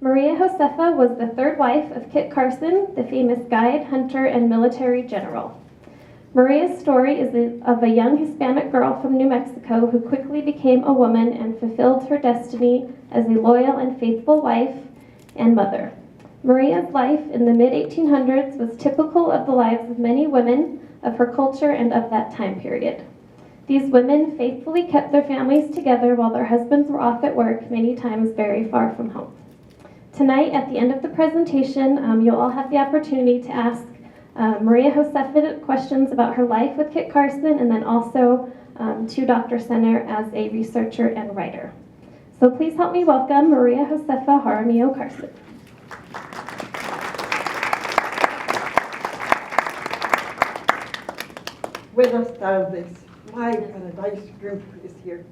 Maria Josefa was the third wife of Kit Carson, the famous guide, hunter, and military general. Maria's story is of a young Hispanic girl from New Mexico who quickly became a woman and fulfilled her destiny as a loyal and faithful wife and mother. Maria's life in the mid-1800s was typical of the lives of many women of her culture and of that time period. These women faithfully kept their families together while their husbands were off at work, many times very far from home. Tonight, at the end of the presentation, you'll all have the opportunity to ask Maria Josefa questions about her life with Kit Carson, and then also to Dr. Center as a researcher and writer. So please help me welcome Maria Josefa Jaramillo Carson. Buenas tardes. My, what a nice group is here.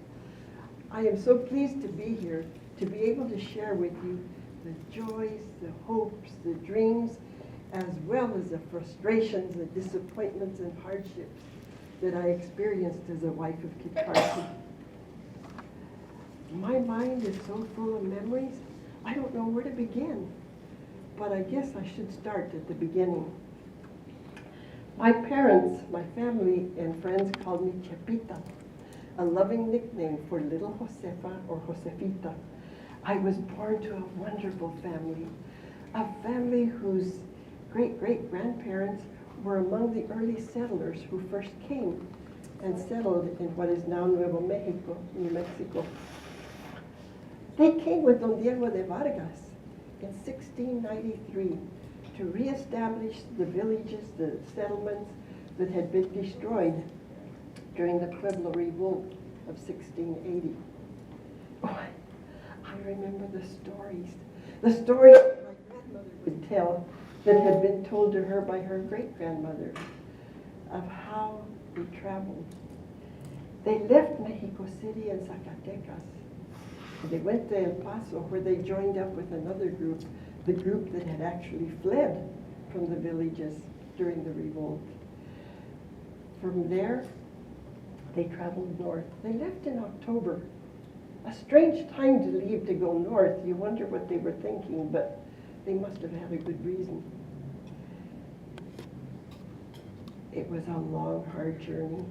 I am so pleased to be here, to be able to share with you the joys, the hopes, the dreams, as well as the frustrations, the disappointments and hardships that I experienced as a wife of Kit Carson. My mind is so full of memories, I don't know where to begin, but I guess I should start at the beginning. My parents, my family, and friends called me Chepita, a loving nickname for little Josefa or Josefita. I was born to a wonderful family, a family whose great-great-grandparents were among the early settlers who first came and settled in what is now Nuevo Mexico, New Mexico. They came with Don Diego de Vargas in 1693 to reestablish the villages, the settlements that had been destroyed during the Pueblo Revolt of 1680. Oh, I remember the stories that my grandmother would tell that had been told to her by her great-grandmother of how they traveled. They left Mexico City and Zacatecas. They went to El Paso, where they joined up with another group, the group that had actually fled from the villages during the revolt. From there, they traveled north. They left in October. A strange time to leave to go north. You wonder what they were thinking, but they must have had a good reason. It was a long, hard journey.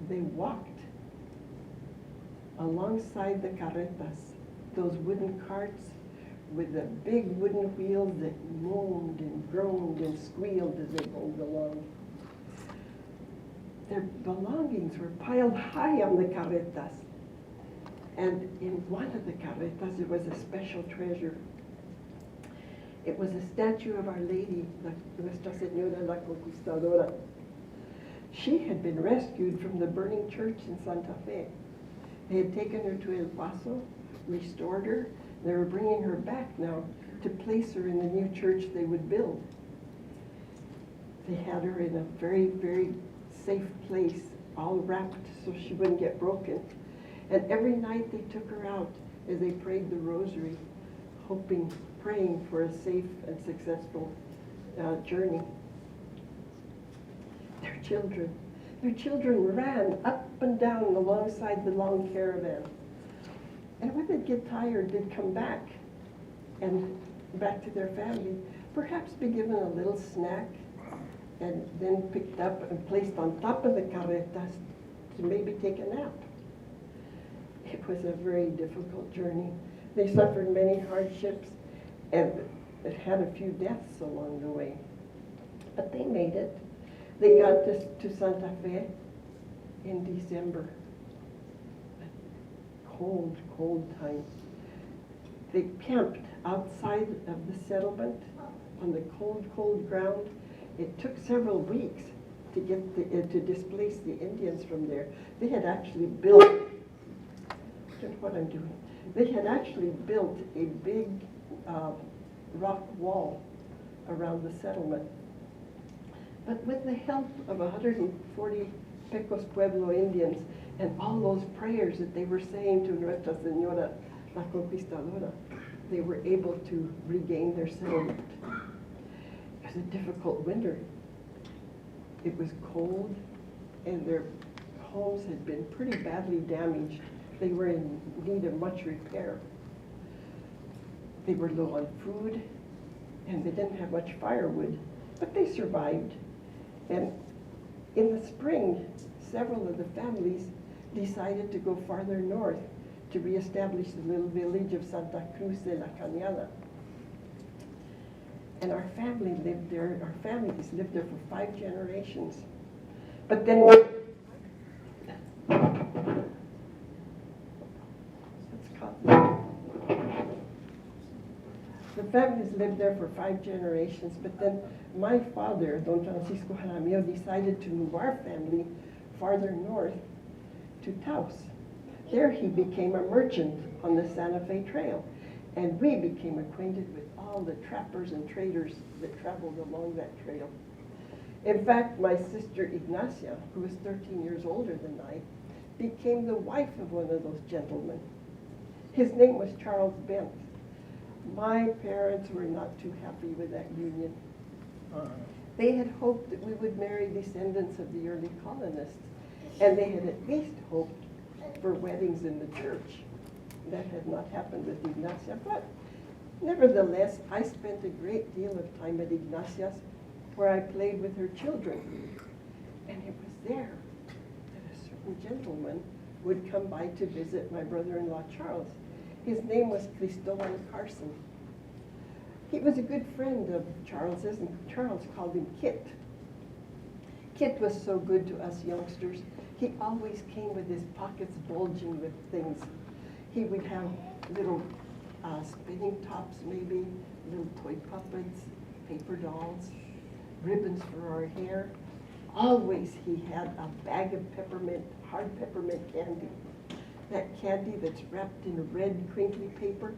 They walked alongside the carretas, those wooden carts with the big wooden wheels that moaned and groaned and squealed as they rolled along. Their belongings were piled high on the carretas. And in one of the carretas, there was a special treasure. It was a statue of Our Lady, Nuestra Señora la Conquistadora. She had been rescued from the burning church in Santa Fe. They had taken her to El Paso, restored her. They were bringing her back now to place her in the new church they would build. They had her in a very, very safe place, all wrapped so she wouldn't get broken. And every night they took her out as they prayed the rosary, praying for a safe and successful journey. Their children ran up and down alongside the long caravan. And when they'd get tired, they'd come back to their family, perhaps be given a little snack, and then picked up and placed on top of the carretas to maybe take a nap. It was a very difficult journey. They suffered many hardships, and it had a few deaths along the way. But they made it. They got to Santa Fe in December. A cold, cold time. They camped outside of the settlement on the cold, cold ground. It took several weeks to get to displace the Indians from there. They had actually built, I don't know what I'm doing. They had actually built a big rock wall around the settlement. But with the help of 140 Pecos Pueblo Indians and all those prayers that they were saying to Nuestra Señora la Conquistadora, they were able to regain their settlement. It was a difficult winter. It was cold, and their homes had been pretty badly damaged. They were in need of much repair. They were low on food, and they didn't have much firewood, but they survived. And in the spring, several of the families decided to go farther north to reestablish the little village of Santa Cruz de la Cañada. And our families lived there for 5 generations. But then, the families lived there for 5 generations, but then my father, Don Francisco Jaramillo, decided to move our family farther north to Taos. There he became a merchant on the Santa Fe Trail, and we became acquainted with all the trappers and traders that traveled along that trail. In fact, my sister Ignacia, who was 13 years older than I, became the wife of one of those gentlemen. His name was Charles Bent. My parents were not too happy with that union. They had hoped that we would marry descendants of the early colonists, and they had at least hoped for weddings in the church. That had not happened with Ignacia, but nevertheless, I spent a great deal of time at Ignacia's, where I played with her children. And it was there that a certain gentleman would come by to visit my brother-in-law Charles. His name was Cristobal Carson. He was a good friend of Charles's, and Charles called him Kit. Kit was so good to us youngsters. He always came with his pockets bulging with things. He would have little spinning tops maybe, little toy puppets, paper dolls, ribbons for our hair. Always he had a bag of peppermint, hard peppermint candy. That candy that's wrapped in red crinkly paper,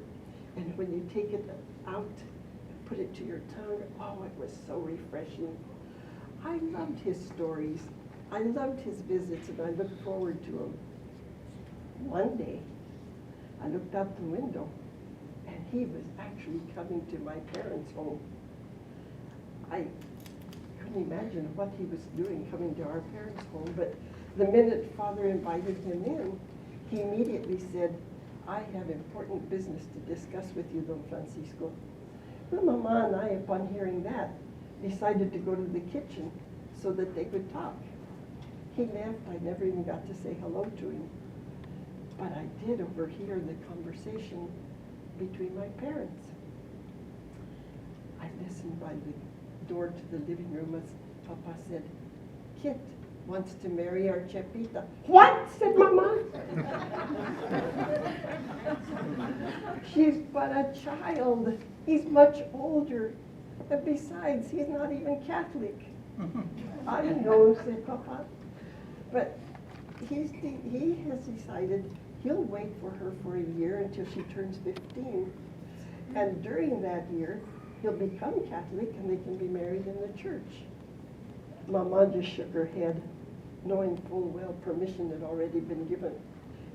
and when you take it out and put it to your tongue, oh, it was so refreshing. I loved his stories. I loved his visits, and I looked forward to them. One day, I looked out the window, and he was actually coming to my parents' home. I couldn't imagine what he was doing coming to our parents' home, but the minute Father invited him in, he immediately said, "I have important business to discuss with you, Don Francisco." Well, Mama and I, upon hearing that, decided to go to the kitchen so that they could talk. He left. I never even got to say hello to him. But I did overhear the conversation between my parents. I listened by the door to the living room as Papa said, "Kit wants to marry our Chepita." "What?" said Mama. "She's but a child. He's much older. And besides, he's not even Catholic." "I know," said Papa. But he has decided he'll wait for her for a year until she turns 15. And during that year, he'll become Catholic and they can be married in the church. Mama just shook her head, knowing full well permission had already been given.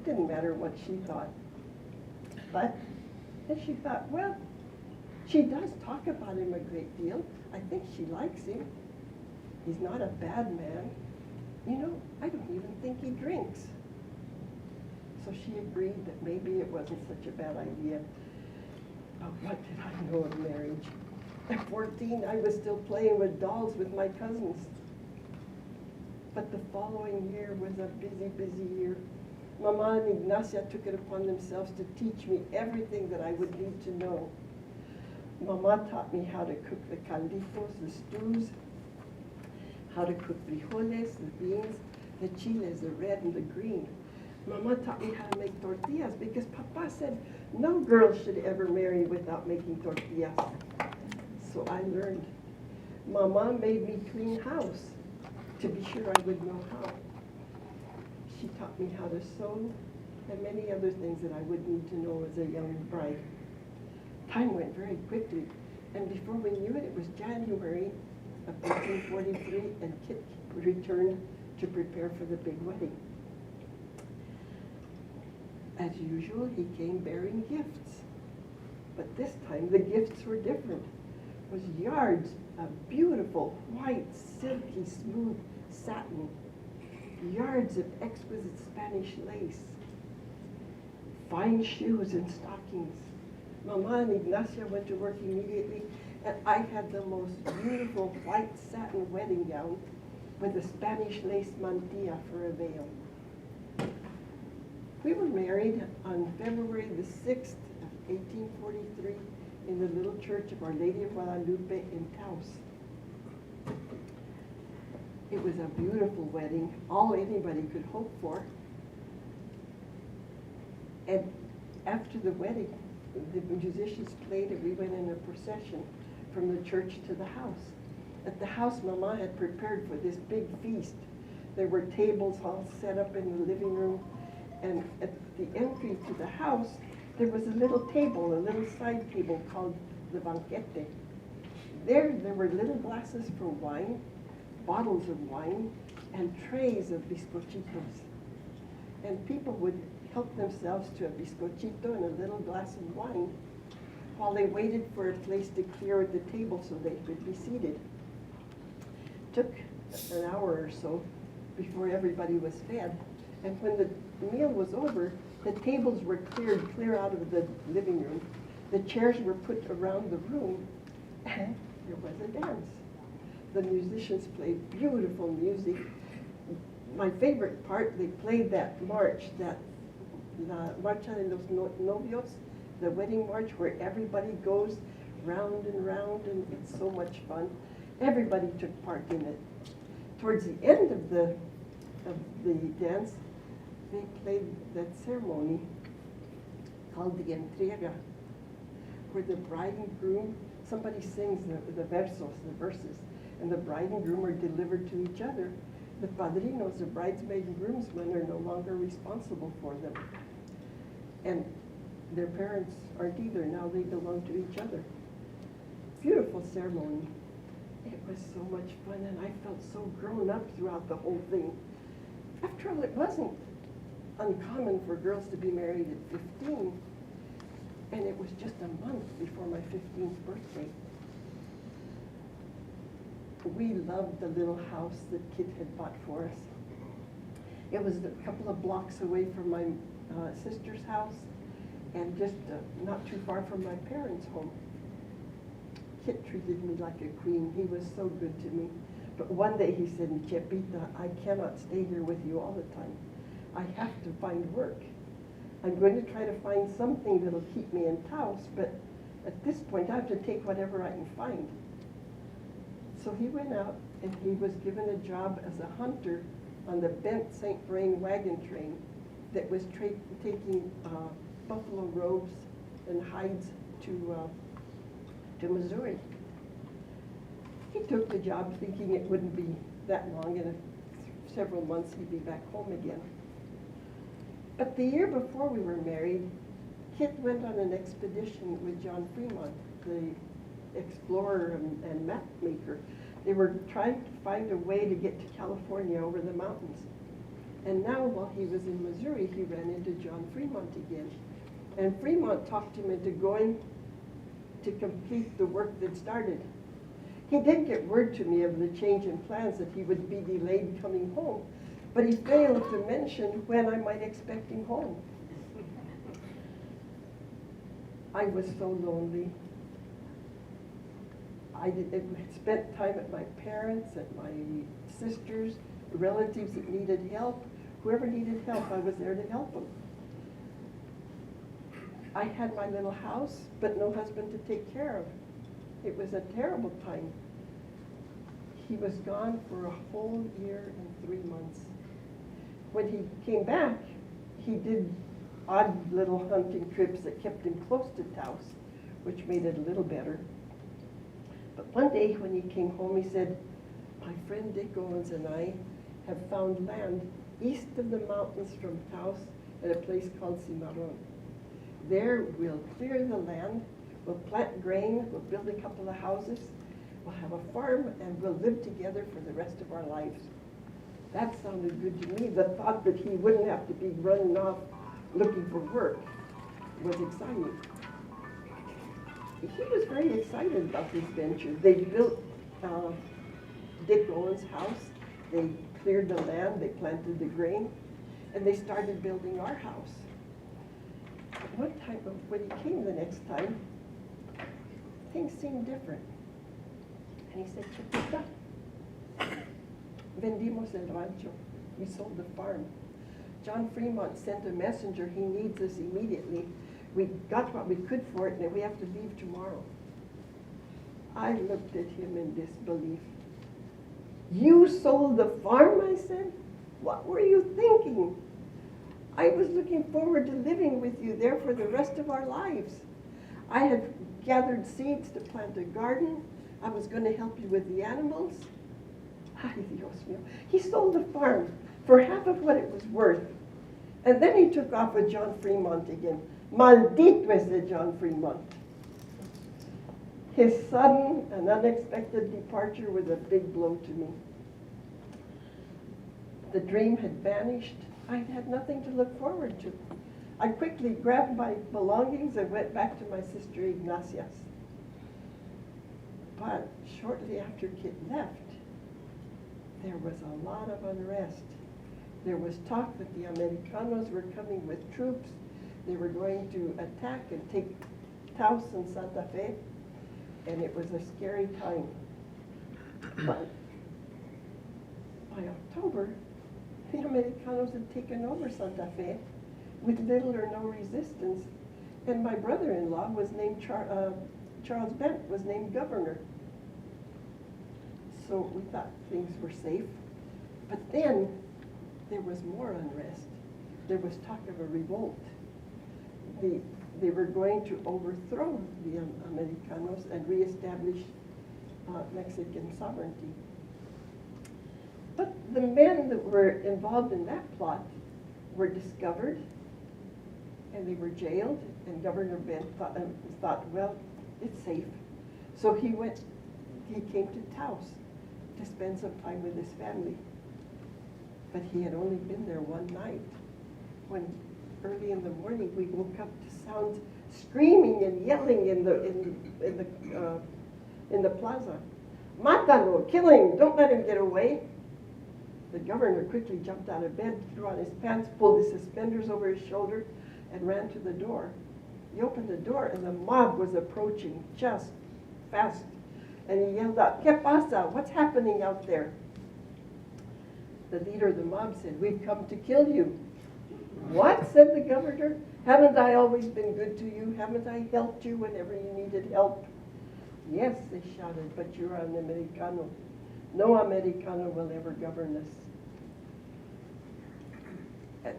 Didn't matter what she thought. But then she thought, well, she does talk about him a great deal. I think she likes him. He's not a bad man. You know, I don't even think he drinks. So she agreed that maybe it wasn't such a bad idea. But what did I know of marriage? At 14, I was still playing with dolls with my cousins. But the following year was a busy, busy year. Mama and Ignacia took it upon themselves to teach me everything that I would need to know. Mama taught me how to cook the calditos, the stews, how to cook frijoles, the beans, the chiles, the red and the green. Mama taught me how to make tortillas because Papa said no girl should ever marry without making tortillas. So I learned. Mama made me clean house to be sure I would know how. She taught me how to sew and many other things that I would need to know as a young bride. Time went very quickly, and before we knew it, it was January of 1843, and Kit returned to prepare for the big wedding. As usual, he came bearing gifts, but this time the gifts were different. It was yards of beautiful, white, silky, smooth satin, yards of exquisite Spanish lace, fine shoes and stockings, Mama and Ignacia went to work immediately, and I had the most beautiful white satin wedding gown with a Spanish lace mantilla for a veil. We were married on February the 6th of 1843 in the little church of Our Lady of Guadalupe in Taos. It was a beautiful wedding, all anybody could hope for. And after the wedding, the musicians played and we went in a procession from the church to the house. At the house, Mama had prepared for this big feast. There were tables all set up in the living room, and at the entry to the house, there was a little table, a little side table called the banquete. There were little glasses for wine, bottles of wine, and trays of bizcochitos. And people would help themselves to a bizcochito and a little glass of wine while they waited for a place to clear at the table so they could be seated. It took an hour or so before everybody was fed. And when the meal was over, the tables were cleared clear out of the living room. The chairs were put around the room, and there was a dance. The musicians played beautiful music. My favorite part, they played that march, that La Marcha de los Novios, the wedding march where everybody goes round, and it's so much fun. Everybody took part in it. Towards the end of the dance, they played that ceremony called the entrega, where the bride and groom, somebody sings the verses, and the bride and groom are delivered to each other. The padrinos, the bridesmaid and groomsmen, are no longer responsible for them. And their parents aren't either. Now they belong to each other. Beautiful ceremony. It was so much fun, and I felt so grown up throughout the whole thing. After all, it wasn't uncommon for girls to be married at 15, and it was just a month before my 15th birthday. We loved the little house that Kit had bought for us. It was a couple of blocks away from my sister's house, and just not too far from my parents' home. Kit treated me like a queen. He was so good to me. But one day he said, Chepita, I cannot stay here with you all the time. I have to find work. I'm going to try to find something that'll keep me in Taos, but at this point I have to take whatever I can find. So he went out and he was given a job as a hunter on the bent St. Vrain wagon train that was taking buffalo robes and hides to Missouri. He took the job thinking it wouldn't be that long, in several months he'd be back home again. But the year before we were married, Kit went on an expedition with John Fremont, the explorer and map maker. They were trying to find a way to get to California over the mountains. And now, while he was in Missouri, he ran into John Fremont again. And Fremont talked him into going to complete the work that started. He did get word to me of the change in plans, that he would be delayed coming home, but he failed to mention when I might expect him home. I was so lonely. I had spent time at my parents, at my sisters, relatives that needed help. Whoever needed help, I was there to help them. I had my little house, but no husband to take care of. It was a terrible time. He was gone for a whole year and 3 months. When he came back, he did odd little hunting trips that kept him close to Taos, which made it a little better. But one day when he came home, he said, my friend Dick Owens and I have found land east of the mountains from Taos at a place called Cimarron. There we'll clear the land, we'll plant grain, we'll build a couple of houses, we'll have a farm, and we'll live together for the rest of our lives. That sounded good to me. The thought that he wouldn't have to be running off looking for work was exciting. He was very excited about this venture. They built Dick Owens' house, they cleared the land, they planted the grain, and they started building our house. one time when he came the next time, things seemed different. And he said, Chapita, vendimos el rancho. We sold the farm. John Fremont sent a messenger. He needs us immediately. We got what we could for it, and we have to leave tomorrow. I looked at him in disbelief. You sold the farm, I said? What were you thinking? I was looking forward to living with you there for the rest of our lives. I had gathered seeds to plant a garden. I was going to help you with the animals. Ay, Dios mío. He sold the farm for half of what it was worth. And then he took off with John Fremont again. Maldito ese John Fremont. His sudden and unexpected departure was a big blow to me. The dream had vanished. I had nothing to look forward to. I quickly grabbed my belongings and went back to my sister Ignacia's. But shortly after Kit left, there was a lot of unrest. There was talk that the Americanos were coming with troops. They were going to attack and take Taos and Santa Fe, and it was a scary time. But by October, the Americanos had taken over Santa Fe with little or no resistance, and my brother-in-law was named Charles Bent was named governor. So we thought things were safe. But then there was more unrest. There was talk of a revolt. They were going to overthrow the Americanos and reestablish Mexican sovereignty. But the men that were involved in that plot were discovered, and they were jailed, and Governor Bent thought, well, it's safe. So he came to Taos to spend some time with his family. But he had only been there one night, when early in the morning we woke up to sounds screaming and yelling in the plaza. Mátalo, kill him, don't let him get away. The governor quickly jumped out of bed, threw on his pants, pulled his suspenders over his shoulder, and ran to the door. He opened the door, and the mob was approaching just fast. And he yelled out, ¿Qué pasa? What's happening out there? The leader of the mob said, we've come to kill you. What? Said the governor. Haven't I always been good to you? Haven't I helped you whenever you needed help? Yes, they shouted, but you're an Americano. No Americano will ever govern us. At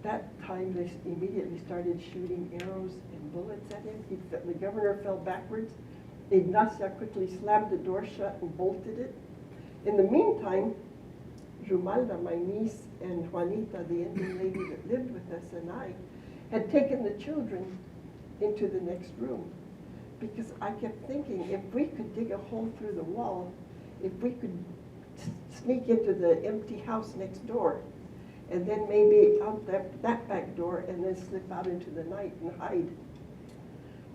that time, they immediately started shooting arrows and bullets at him. The governor fell backwards. Ignacia quickly slammed the door shut and bolted it. In the meantime, Rumalda, my niece, and Juanita, the Indian lady that lived with us, and I, had taken the children into the next room. Because I kept thinking, if we could dig a hole through the wall, if we could sneak into the empty house next door, and then maybe out that back door, and then slip out into the night and hide.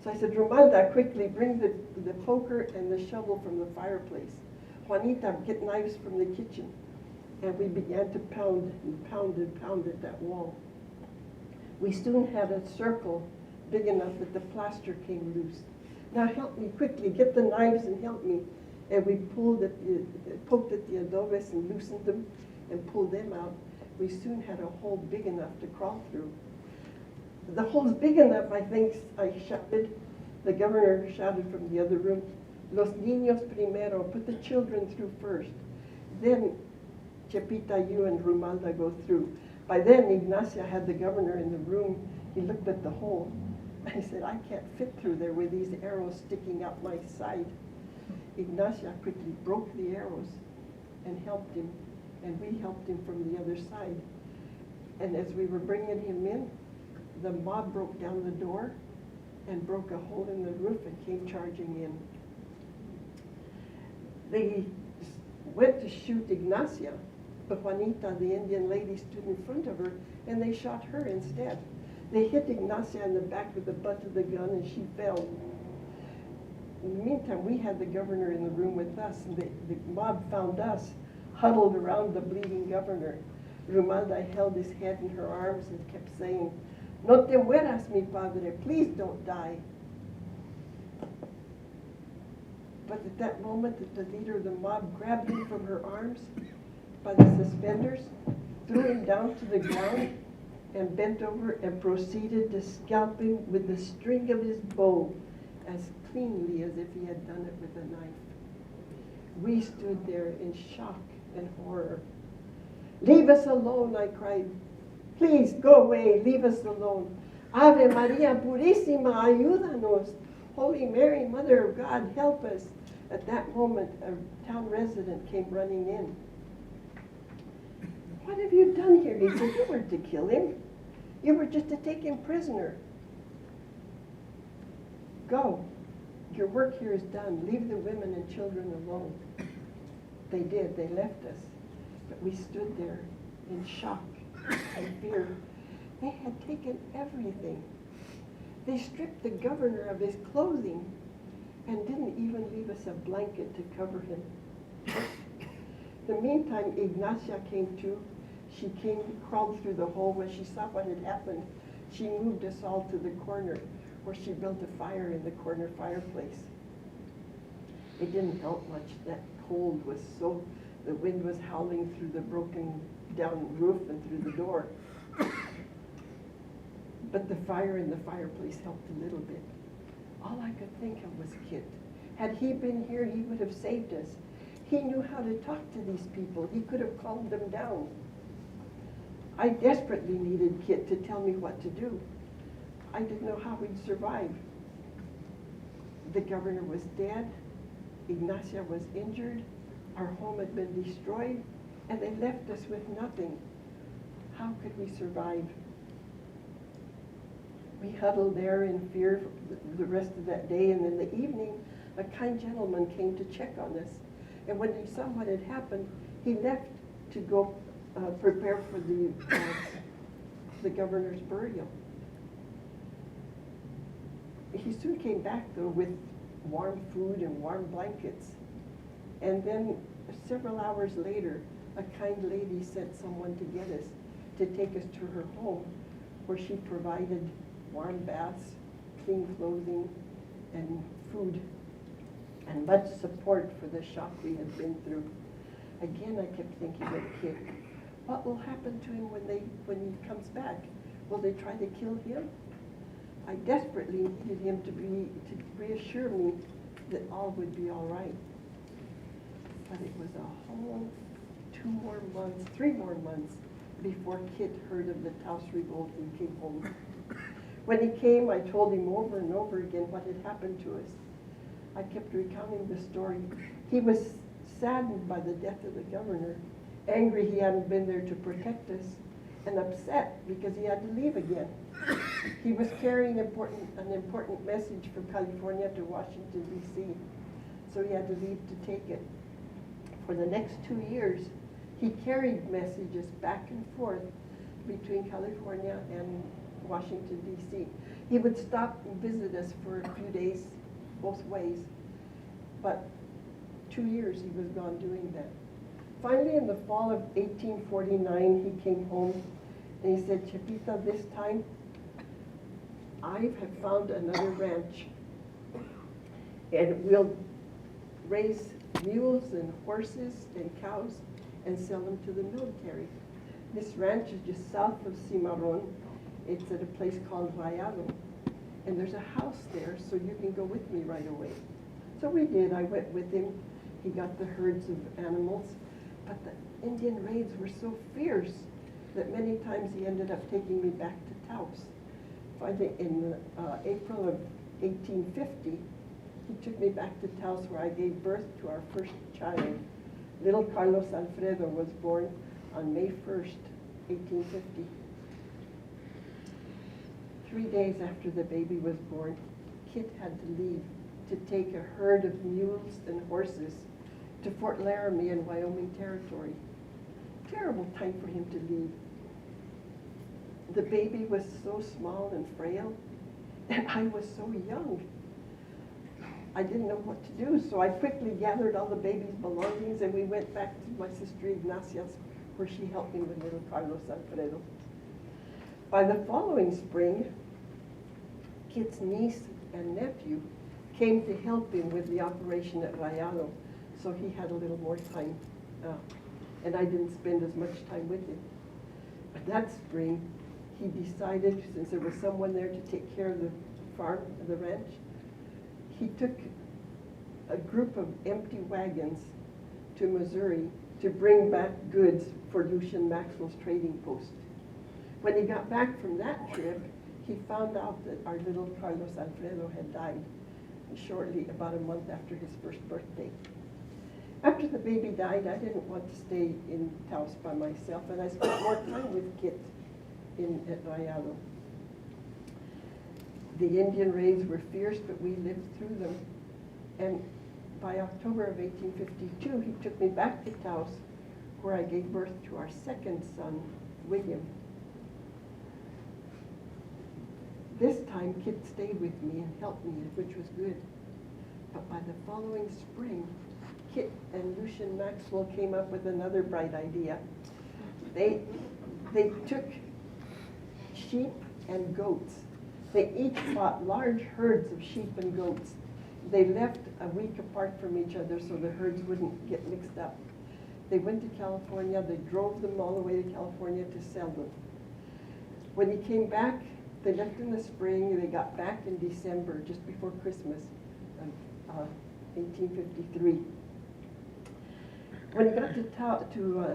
So I said, Romalda, quickly bring the poker and the shovel from the fireplace. Juanita, get knives from the kitchen. And we began to pound and pound and pound at that wall. We soon had a circle big enough that the plaster came loose. Now help me quickly, get the knives and help me. And we poked at the adobes and loosened them and pulled them out. We soon had a hole big enough to crawl through. The hole's big enough, I think, I shouted. The governor shouted from the other room, Los niños primero, put the children through first. Then Chepita, you and Rumalda go through. By then, Ignacia had the governor in the room. He looked at the hole. I said, I can't fit through there with these arrows sticking out my side. Ignacia quickly broke the arrows and helped him, and we helped him from the other side. And as we were bringing him in, the mob broke down the door and broke a hole in the roof and came charging in. They went to shoot Ignacia, but Juanita, the Indian lady, stood in front of her, and they shot her instead. They hit Ignacia in the back with the butt of the gun, and she fell. In the meantime, we had the governor in the room with us, and the mob found us huddled around the bleeding governor. Rumalda held his head in her arms and kept saying, No te mueras, mi padre. Please don't die. But at that moment, the leader of the mob grabbed him from her arms by the suspenders, threw him down to the ground, and bent over and proceeded to scalp him with the string of his bow as cleanly as if he had done it with a knife. We stood there in shock and horror. Leave us alone, I cried. Please go away, leave us alone. Ave Maria Purísima, ayúdanos. Holy Mary, Mother of God, help us. At that moment, a town resident came running in. What have you done here? He said, you weren't to kill him. You were just to take him prisoner. Go. Your work here is done. Leave the women and children alone. They did. They left us. But we stood there in shock and fear. They had taken everything. They stripped the governor of his clothing and didn't even leave us a blanket to cover him. In the meantime, Ignacia came to. She crawled through the hole. When she saw what had happened, she moved us all to the corner where she built a fire in the corner fireplace. It didn't help much. That cold was so, the wind was howling through the broken down roof and through the door. But the fire in the fireplace helped a little bit. All I could think of was Kit. Had he been here, he would have saved us. He knew how to talk to these people. He could have calmed them down. I desperately needed Kit to tell me what to do. I didn't know how we'd survive. The governor was dead. Ignacia was injured. Our home had been destroyed, and they left us with nothing. How could we survive? We huddled there in fear the rest of that day, and in the evening, a kind gentleman came to check on us. And when he saw what had happened, he left to go prepare for the governor's burial. He soon came back, though, with warm food and warm blankets. And then several hours later, a kind lady sent someone to get us, to take us to her home, where she provided warm baths, clean clothing, and food, and much support for the shock we had been through. Again, I kept thinking of Kit. What will happen to him when he comes back? Will they try to kill him? I desperately needed him to reassure me that all would be all right. But it was a whole 3 more months before Kit heard of the Taos revolt and came home. When he came, I told him over and over again what had happened to us. I kept recounting the story. He was saddened by the death of the governor, angry he hadn't been there to protect us, and upset because he had to leave again. He was carrying an important message from California to Washington, D.C., so he had to leave to take it. For the next 2 years, he carried messages back and forth between California and Washington, D.C. He would stop and visit us for a few days, both ways, but 2 years he was gone doing that. Finally, in the fall of 1849, he came home and he said, Chepita, this time I have found another ranch, and we'll raise mules and horses and cows and sell them to the military. This ranch is just south of Cimarron. It's at a place called Rayado, and there's a house there, so you can go with me right away. So we did. I went with him. He got the herds of animals, but the Indian raids were so fierce that many times he ended up taking me back to Taos. Finally, in April of 1850, he took me back to Taos, where I gave birth to our first child. Little Carlos Alfredo was born on May 1st, 1850. 3 days after the baby was born, Kit had to leave to take a herd of mules and horses to Fort Laramie in Wyoming Territory. Terrible time for him to leave. The baby was so small and frail, and I was so young. I didn't know what to do, so I quickly gathered all the baby's belongings, and we went back to my sister Ignacia's, where she helped me with little Carlos Alfredo. By the following spring, Kit's niece and nephew came to help him with the operation at Rayado, so he had a little more time, and I didn't spend as much time with him. But that spring, he decided, since there was someone there to take care of the farm, the ranch, he took a group of empty wagons to Missouri to bring back goods for Lucian Maxwell's trading post. When he got back from that trip, he found out that our little Carlos Alfredo had died shortly, about a month after his first birthday. After the baby died, I didn't want to stay in Taos by myself, and I spent more time with Kit at Rayado. The Indian raids were fierce, but we lived through them. And by October of 1852, he took me back to Taos, where I gave birth to our second son, William. This time, Kit stayed with me and helped me, which was good. But by the following spring, Kit and Lucian Maxwell came up with another bright idea. They took sheep and goats. They each bought large herds of sheep and goats. They left a week apart from each other so the herds wouldn't get mixed up. They went to California. They drove them all the way to California to sell them. When he came back, they left in the spring. They got back in December, just before Christmas, 1853. When he got to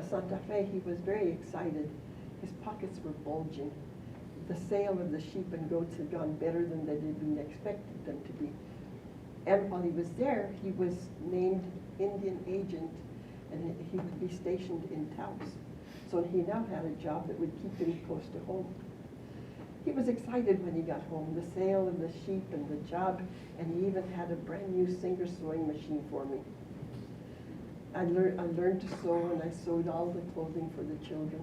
Santa Fe, he was very excited. His pockets were bulging. The sale of the sheep and goats had gone better than they had been expected them to be. And while he was there, he was named Indian agent, and he would be stationed in Taos. So he now had a job that would keep him close to home. He was excited when he got home, the sale of the sheep and the job, and he even had a brand new Singer sewing machine for me. I learned to sew, and I sewed all the clothing for the children.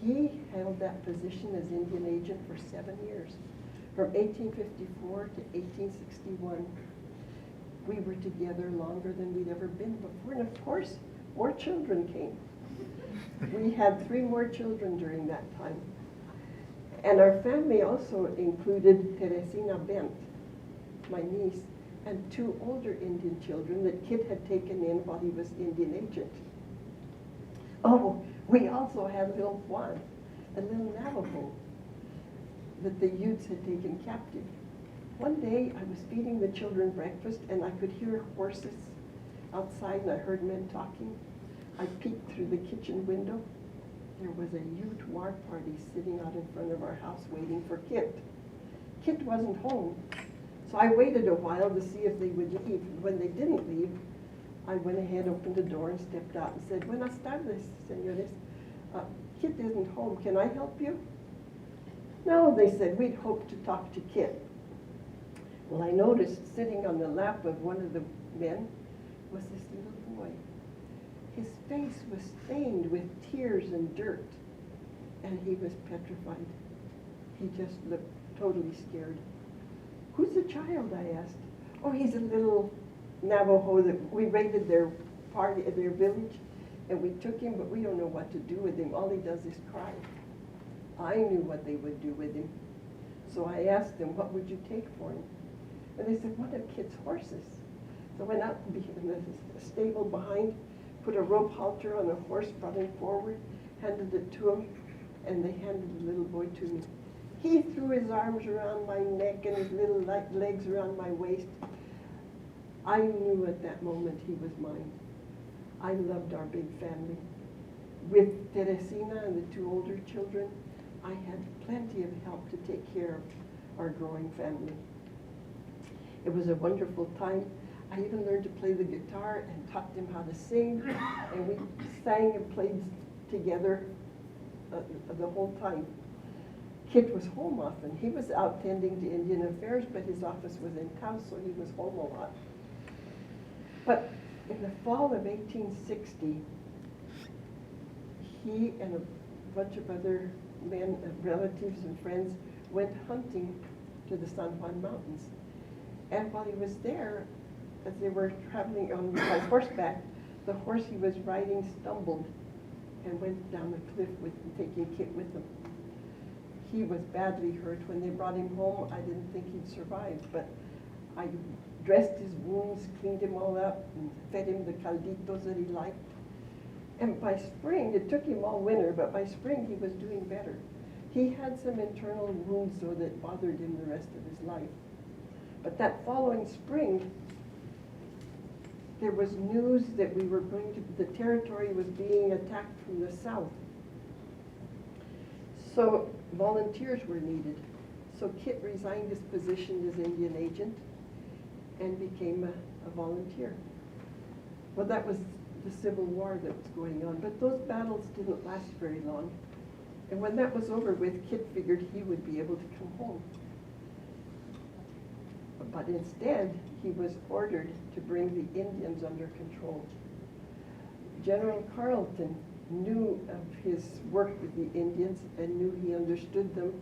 He held that position as Indian agent for 7 years. From 1854 to 1861, we were together longer than we'd ever been before, and of course, more children came. We had 3 more children during that time. And our family also included Teresina Bent, my niece, and 2 older Indian children that Kit had taken in while he was Indian agent. Oh, we also had little Juan, a little Navajo that the Utes had taken captive. One day I was feeding the children breakfast and I could hear horses outside and I heard men talking. I peeked through the kitchen window. There was a Ute war party sitting out in front of our house waiting for Kit. Kit wasn't home, so I waited a while to see if they would leave. When they didn't leave, I went ahead, opened the door, and stepped out and said, "Buenas tardes, señores. Kit isn't home. Can I help you?" "No," they said, "we'd hoped to talk to Kit." Well, I noticed sitting on the lap of one of the men was this little boy. His face was stained with tears and dirt, and he was petrified. He just looked totally scared. "Who's the child?" I asked. "Oh, he's a little Navajo that we raided their party at their village, and we took him, but we don't know what to do with him. All he does is cry." I knew what they would do with him. So I asked them, "What would you take for him?" And they said, "One of Kit's horses." So I went out in the stable behind, put a rope halter on a horse, brought him forward, handed it to him, and they handed the little boy to me. He threw his arms around my neck and his little legs around my waist. I knew at that moment he was mine. I loved our big family. With Teresina and the 2 older children, I had plenty of help to take care of our growing family. It was a wonderful time. I even learned to play the guitar and taught them how to sing, and we sang and played together the whole time. Kit was home often. He was out tending to Indian affairs, but his office was in Taos, so he was home a lot. But in the fall of 1860, he and a bunch of other men, relatives and friends, went hunting to the San Juan Mountains. And while he was there, as they were traveling by horseback, the horse he was riding stumbled and went down the cliff taking Kit with them. He was badly hurt. When they brought him home, I didn't think he'd survive, but I dressed his wounds, cleaned him all up, and fed him the calditos that he liked. And by spring, it took him all winter, but by spring he was doing better. He had some internal wounds, though, that bothered him the rest of his life. But that following spring, there was news that the territory was being attacked from the south. So volunteers were needed. So Kit resigned his position as Indian agent and became a volunteer. Well, that was the Civil War that was going on, but those battles didn't last very long. And when that was over with, Kit figured he would be able to come home. But instead, he was ordered to bring the Indians under control. General Carleton knew of his work with the Indians and knew he understood them,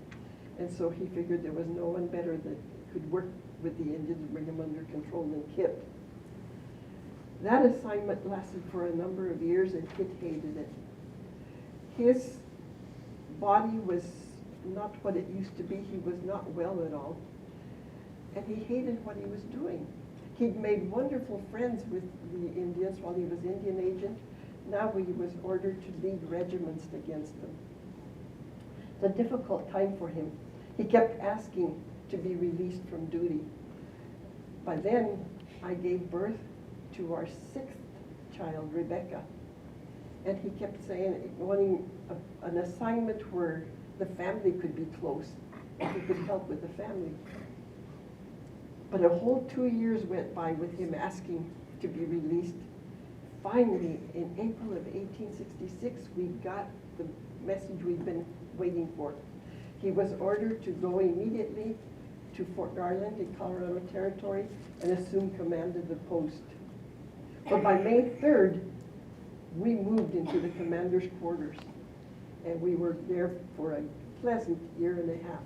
and so he figured there was no one better that could work with the Indians and bring them under control than Kit. That assignment lasted for a number of years, and Kit hated it. His body was not what it used to be. He was not well at all, and he hated what he was doing. He'd made wonderful friends with the Indians while he was Indian agent. Now he was ordered to lead regiments against them. It's a difficult time for him. He kept asking to be released from duty. By then, I gave birth to our 6th child, Rebecca. And he kept saying, wanting an assignment where the family could be close, and he could help with the family. But a whole 2 years went by with him asking to be released. Finally, in April of 1866, we got the message we'd been waiting for. He was ordered to go immediately to Fort Garland in Colorado Territory and assume command of the post. But by May 3rd, we moved into the commander's quarters, and we were there for a pleasant year and a half.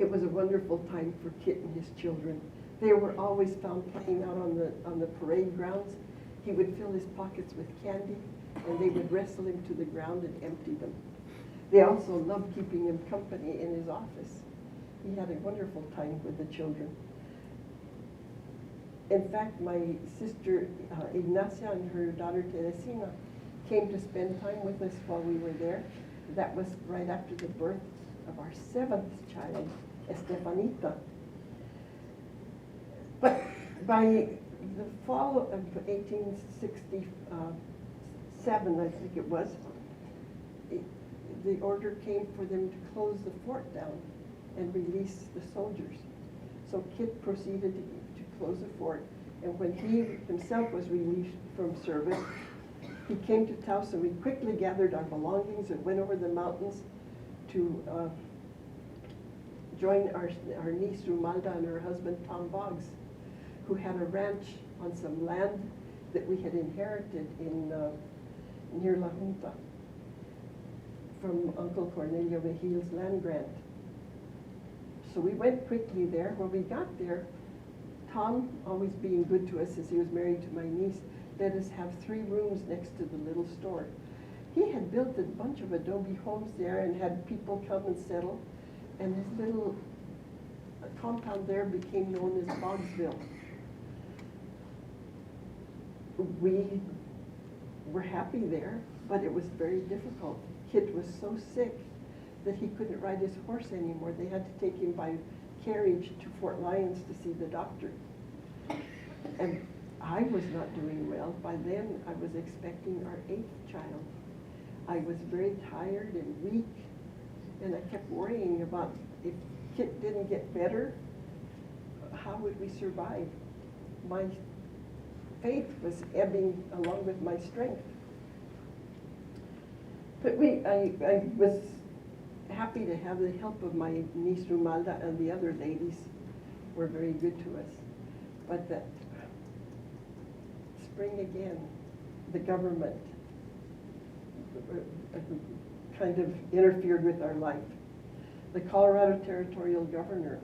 It was a wonderful time for Kit and his children. They were always found playing out on the parade grounds. He would fill his pockets with candy, and they would wrestle him to the ground and empty them. They also loved keeping him company in his office. He had a wonderful time with the children. In fact, my sister Ignacia and her daughter Teresina came to spend time with us while we were there. That was right after the birth of our 7th child, Estefanita. But by the fall of 1867, I think it was, the order came for them to close the fort down and release the soldiers. So Kit proceeded to close the fort, and when he himself was released from service, he came to Taos, and we quickly gathered our belongings and went over the mountains to join our niece Rumalda and her husband Tom Boggs, who had a ranch on some land that we had inherited in near La Junta from Uncle Cornelio Mejil's land grant. So we went quickly there. When we got there, Tom, always being good to us as he was married to my niece, let us have 3 rooms next to the little store. He had built a bunch of adobe homes there and had people come and settle, and his little compound there became known as Boggsville. We were happy there, but it was very difficult. Kit was so sick that he couldn't ride his horse anymore. They had to take him by carriage to Fort Lyons to see the doctor. And I was not doing well. By then, I was expecting our 8th child. I was very tired and weak, and I kept worrying about if Kit didn't get better, how would we survive? My faith was ebbing along with my strength. But I was happy to have the help of my niece Rumalda, and the other ladies were very good to us. But that spring again, the government kind of interfered with our life. The Colorado Territorial Governor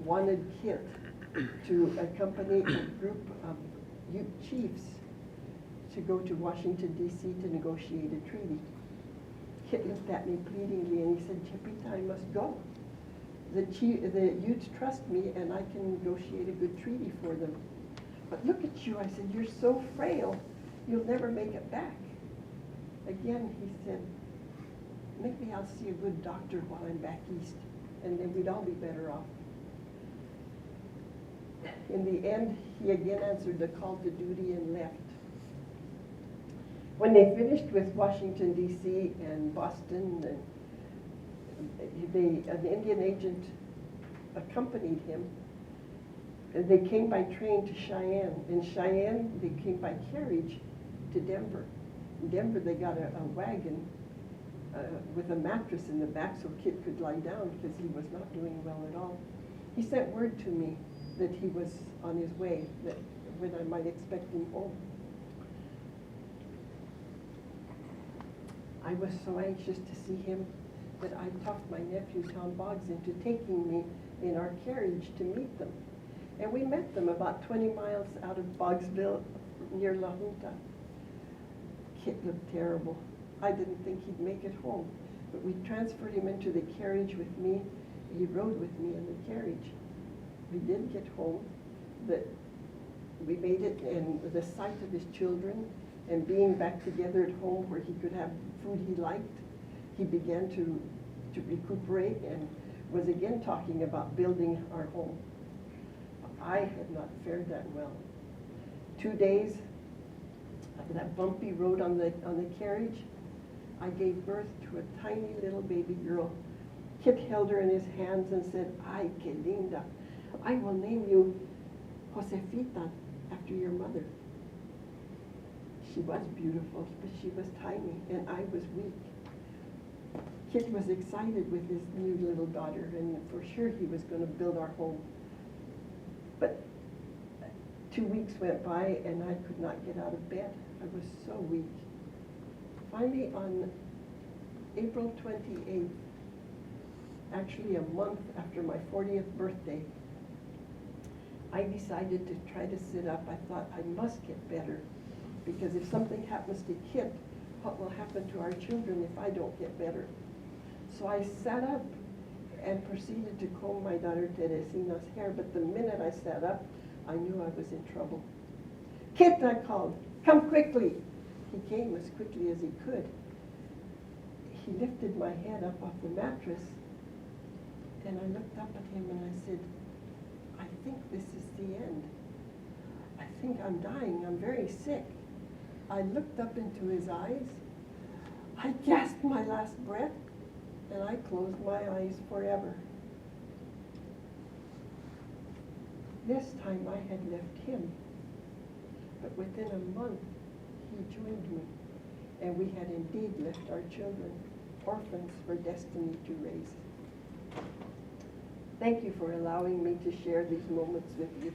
wanted Kit to accompany a group of Ute chiefs to go to Washington, D.C. to negotiate a treaty. Kit looked at me pleadingly and he said, Chepita, I must go. The Utes trust me and I can negotiate a good treaty for them. But look at you, I said, you're so frail, you'll never make it back. Again, he said, maybe I'll see a good doctor while I'm back east, and then we'd all be better off. In the end, he again answered the call to duty and left. When they finished with Washington, D.C. and Boston, an Indian agent accompanied him. And they came by train to Cheyenne. In Cheyenne, they came by carriage to Denver. In Denver, they got a wagon with a mattress in the back so Kit could lie down because he was not doing well at all. He sent word to me that he was on his way, that when I might expect him home. I was so anxious to see him that I talked my nephew Tom Boggs into taking me in our carriage to meet them. And we met them about 20 miles out of Boggsville near La Junta. Kit looked terrible. I didn't think he'd make it home, but we transferred him into the carriage with me. He rode with me in the carriage. We did get home, but we made it, and the sight of his children and being back together at home where he could have food he liked, he began to recuperate and was again talking about building our home. I had not fared that well. 2 days of that bumpy road on the carriage, I gave birth to a tiny little baby girl. Kit held her in his hands and said, "Ay, que linda. I will name you Josefita after your mother." She was beautiful, but she was tiny, and I was weak. Kit was excited with his new little daughter, and for sure he was going to build our home. But 2 weeks went by, and I could not get out of bed. I was so weak. Finally, on April 28th, actually a month after my 40th birthday, I decided to try to sit up. I thought I must get better, because if something happens to Kit, what will happen to our children if I don't get better? So I sat up and proceeded to comb my daughter Teresina's hair, but the minute I sat up, I knew I was in trouble. "Kit," I called, "come quickly." He came as quickly as he could. He lifted my head up off the mattress, and I looked up at him and I said, "I think this is the end. I think I'm dying. I'm very sick." I looked up into his eyes. I gasped my last breath, and I closed my eyes forever. This time I had left him, but within a month he joined me, and we had indeed left our children, orphans for destiny to raise. Thank you for allowing me to share these moments with you.